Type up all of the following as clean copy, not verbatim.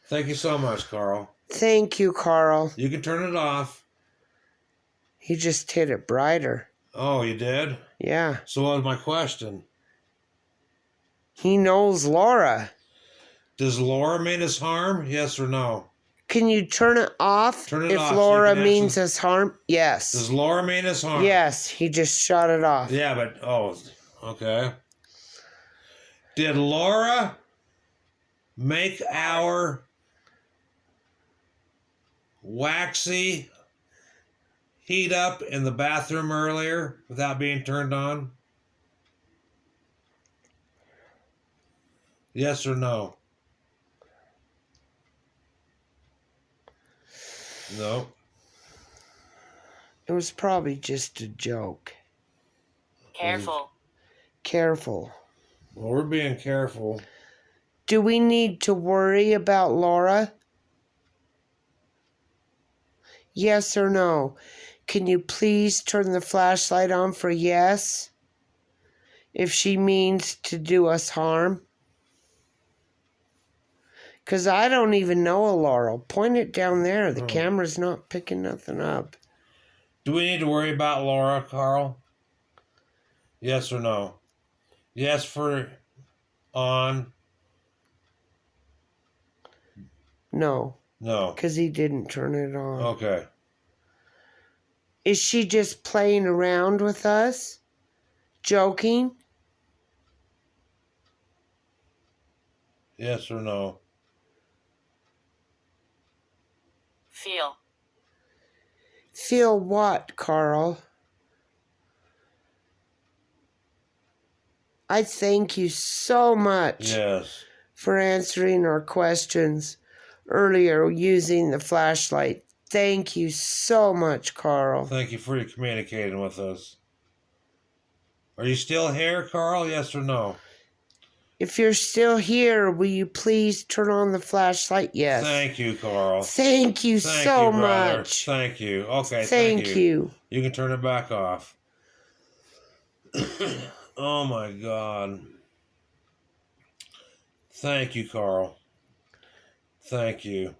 Thank you so much, Carl. Thank you, Carl. You can turn it off. He just hit it brighter. Oh, you did? Yeah. So what was my question? He knows Laura. Does Laura mean us harm? Yes or no? Can you turn it off Turn it if off so you Laura can means answer. us harm? Yes. Does Laura mean us harm? Yes, he just shut it off. Yeah, but, oh, okay. Did Laura make our waxy heat up in the bathroom earlier without being turned on? Yes or no? No. It was probably just a joke. Careful. Careful. Well, we're being careful. Do we need to worry about Laura? Yes or no? Can you please turn the flashlight on for yes? If she means to do us harm? Because I don't even know a Laurel. Point it down there. The camera's not picking nothing up. Do we need to worry about Laura, Carl? Yes or no? Yes for on. No. No. Because he didn't turn it on. Okay. Is she just playing around with us? Joking? Yes or no? Feel. Feel what, Carl? I thank you so much Yes. for answering our questions earlier using the flashlight. Thank you so much, Carl. Thank you for communicating with us. Are you still here, Carl? Yes or no? If you're still here, will you please turn on the flashlight? Yes. Thank you, Carl. Thank you Thank so you, brother. much. Thank you. Okay, Thank you. You can turn it back off. Oh my God. Thank you, Carl. Thank you.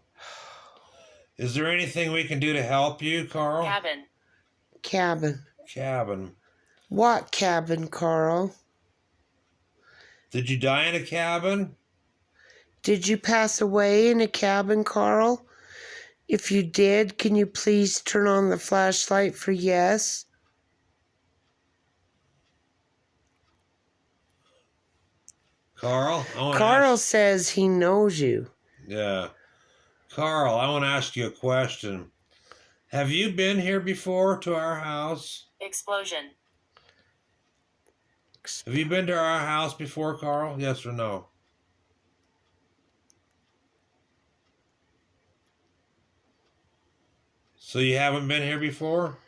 Is there anything we can do to help you, Carl? Cabin. Cabin. Cabin. What cabin, Carl? Did you die in a cabin? Did you pass away in a cabin, Carl? If you did, can you please turn on the flashlight for yes? Carl? Carl says he knows you. Yeah. Carl, I want to ask you a question. Have you been here before to our house? Explosion. Have you been to our house before, Carl? Yes or no? So you haven't been here before?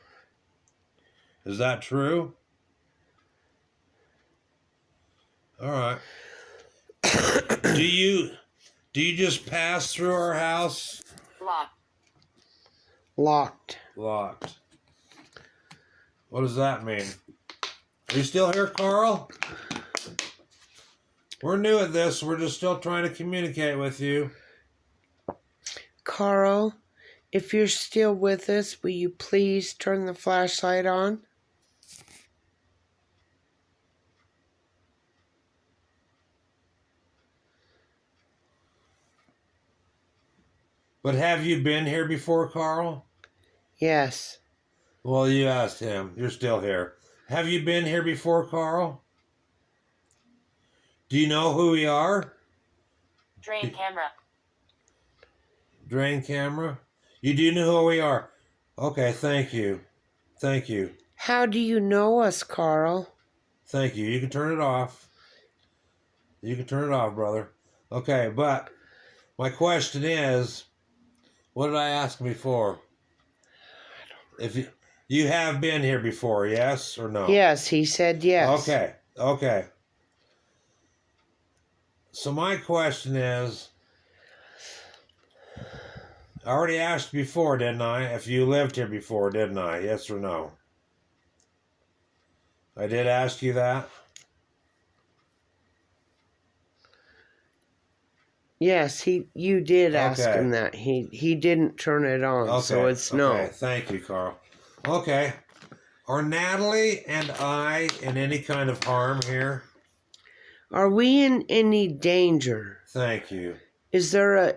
Is that true? All right. Do you just pass through our house? Locked. Locked. Locked. What does that mean? Are you still here, Carl? We're new at this. We're just still trying to communicate with you. Carl, if you're still with us, will you please turn the flashlight on? But have you been here before, Carl? Yes. Well, you asked him. You're still here. Have you been here before, Carl? Do you know who we are? Drain camera. Drain camera? You do know who we are. Okay, thank you. Thank you. How do you know us, Carl? Thank you. You can turn it off. You can turn it off, brother. Okay, but my question is, what did I ask before? If you have been here before, yes or no? Yes, he said yes. Okay. So my question is, I already asked before, didn't I? If you lived here before, didn't I? Yes or no? I did ask you that. Yes, you did ask Okay. him that. He didn't turn it on, Okay. so it's no. Okay. Thank you, Carl. Okay. Are Natalie and I in any kind of harm here? Are we in any danger? Thank you. Is there a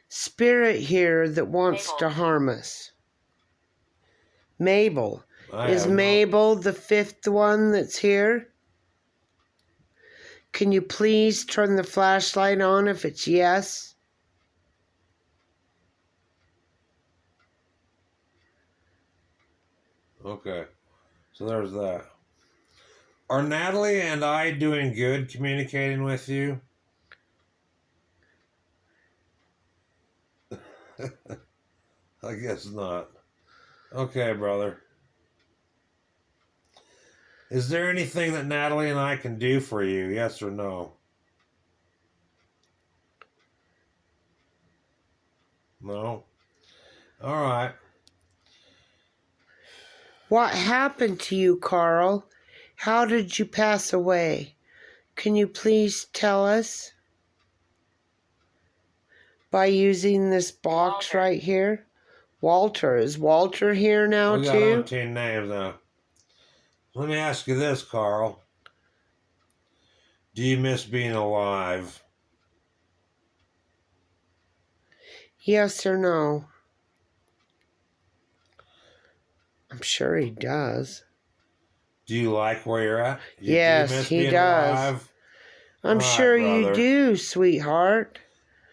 spirit here that wants Mabel. to harm us? Mabel. I Is have no- Mabel the fifth one that's here? Can you please turn the flashlight on if it's yes? Okay. So there's that. Are Natalie and I doing good communicating with you? I guess not. Okay, brother. Is there anything that Natalie and I can do for you? Yes or no? No? All right. What happened to you, Carl? How did you pass away? Can you please tell us? By using this box Walter. right here? Walter. Is Walter here now We got too? umpteen names now. Let me ask you this, Carl. Do you miss being alive? Yes or no? I'm sure he does. Do you like where you're at? Yes, do you miss he being does. alive? I'm All right, sure you brother. do, sweetheart.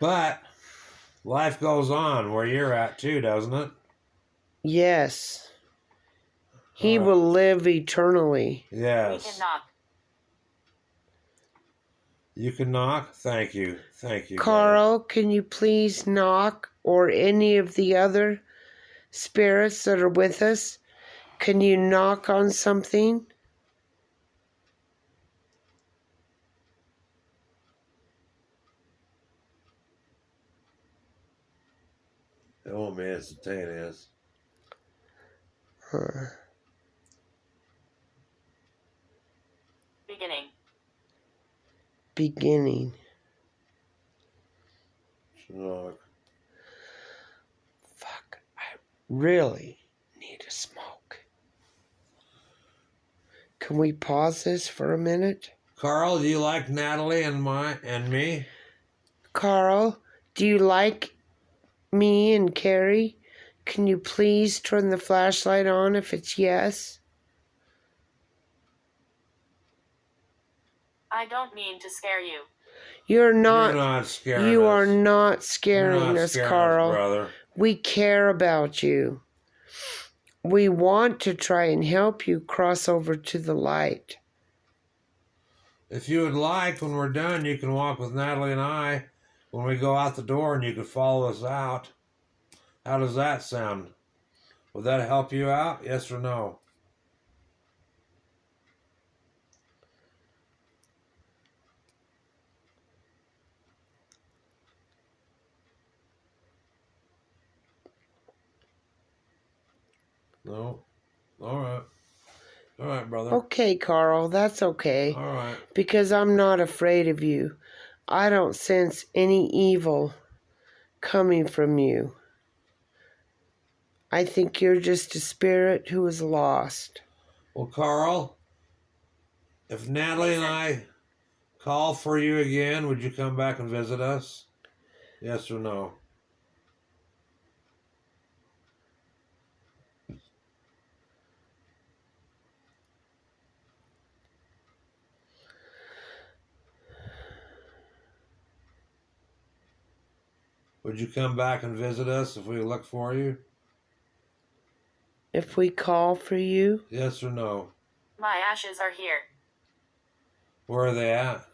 But life goes on where you're at too, doesn't it? Yes. He All right. will live eternally. We Yes. can knock. You can knock? Thank you. Thank you, brother. Carl, can you please knock, or any of the other spirits that are with us? Can you knock on something? It won't be instantaneous. Huh. Beginning. Beginning. Knock. Fuck. I really need a smoke. Can we pause this for a minute? Carl, do you like Natalie and me? Carl, do you like me and Carrie? Can you please turn the flashlight on if it's yes? I don't mean to scare you. You're You're not. not scaring You us. are not You're scaring not us, scaring Carl. us, brother. We care about you. We want to try and help you cross over to the light. If you would like, when we're done, you can walk with Natalie and I when we go out the door, and you can follow us out. How does that sound? Would that help you out? Yes or no? No? All right. All right, brother. Okay, Carl, that's okay. All right. Because I'm not afraid of you. I don't sense any evil coming from you. I think you're just a spirit who is lost. Well, Carl, if Natalie and I call for you again, would you come back and visit us? Yes or no? Would you come back and visit us if we look for you? If we call for you, Yes or no? My ashes are here. Where are they at?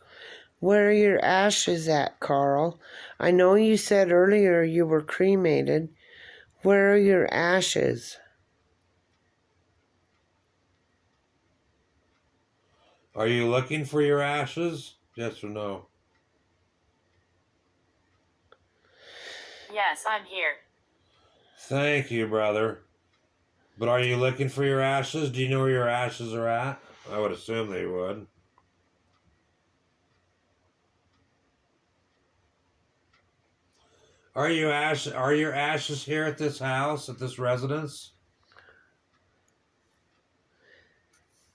where are your ashes at, Carl? I know you said earlier you were cremated. Where are your ashes? Are you looking for your ashes? Yes or no? Yes, I'm here. Thank you, brother. But are you looking for your ashes? Do you know where your ashes are at? I would assume they would. Are your ashes here at this house, at this residence?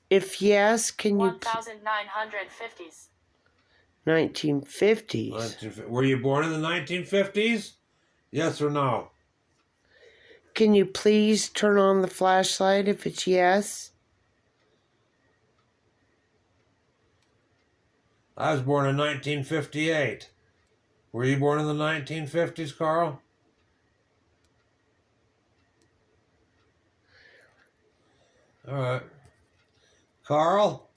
If yes, can you... 1950s. 1950s. Were you born in the 1950s? Yes or no? Can you please turn on the flashlight if it's yes? I was born in 1958. Were you born in the 1950s, Carl? All right. Carl,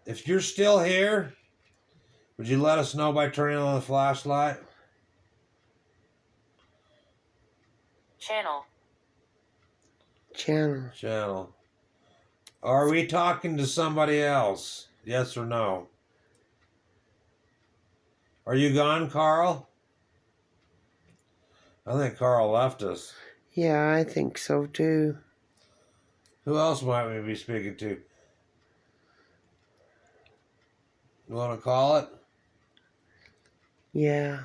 if you're still here, would you let us know by turning on the flashlight? Channel. Channel. Are we talking to somebody else? Yes or no? Are you gone, Carl? I think Carl left us. Yeah, I think so too. Who else might we be speaking to? You want to call it? Yeah.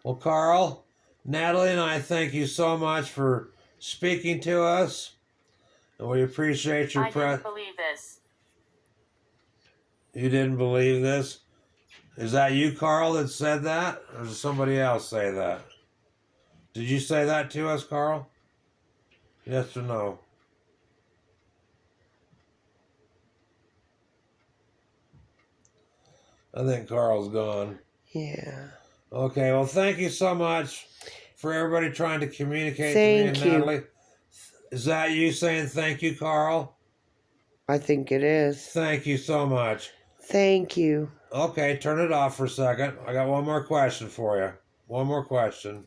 Well, Carl, Natalie and I thank you so much for speaking to us. And we appreciate your I didn't believe this. You didn't believe this? Is that you, Carl, that said that? Or did somebody else say that? Did you say that to us, Carl? Yes or no? I think Carl's gone. Yeah. Okay, well, thank you so much for everybody trying to communicate to me and Thank you. Natalie. Is that you saying thank you, Carl? I think it is. Thank you so much. Thank you. Okay, turn it off for a second. I got one more question for you. One more question.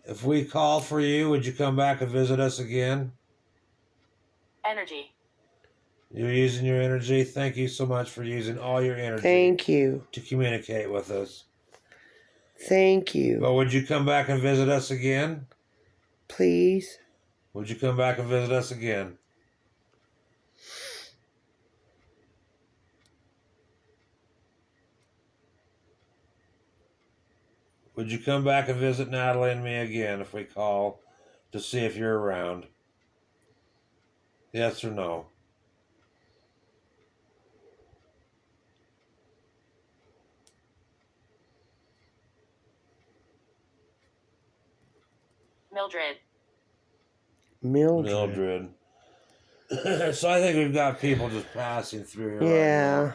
If we call for you, would you come back and visit us again? Energy. You're using your energy. Thank you so much for using all your energy Thank you. to communicate with us. Thank you. But would you come back and visit us again? Please. Would you come back and visit us again? Would you come back and visit Natalie and me again if we call to see if you're around? Yes or no? Mildred. Mildred. So I think we've got people just passing through here right Yeah.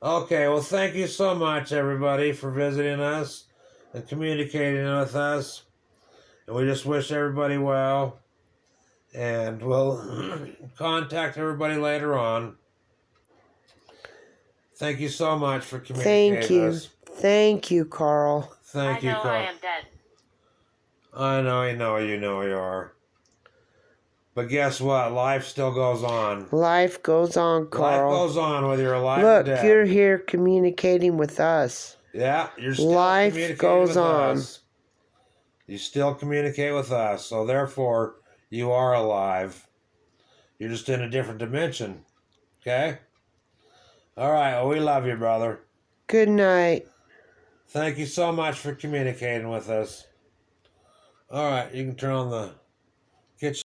now. Okay, well, thank you so much, everybody, for visiting us and communicating with us. And we just wish everybody well. And we'll contact everybody later on. Thank you so much for communicating Thank you. with us. Thank you, Carl. Thank you, I know Carl. I am dead. I know you are. But guess what? Life still goes on. Life goes on, Carl. Life goes on whether you're alive Look, or dead. you're here communicating with us. Yeah, you're still Life communicating goes with on. us. You still communicate with us. So therefore, you are alive. You're just in a different dimension. Okay? All right. Well, we love you, brother. Good night. Thank you so much for communicating with us. All right. You can turn on the kitchen.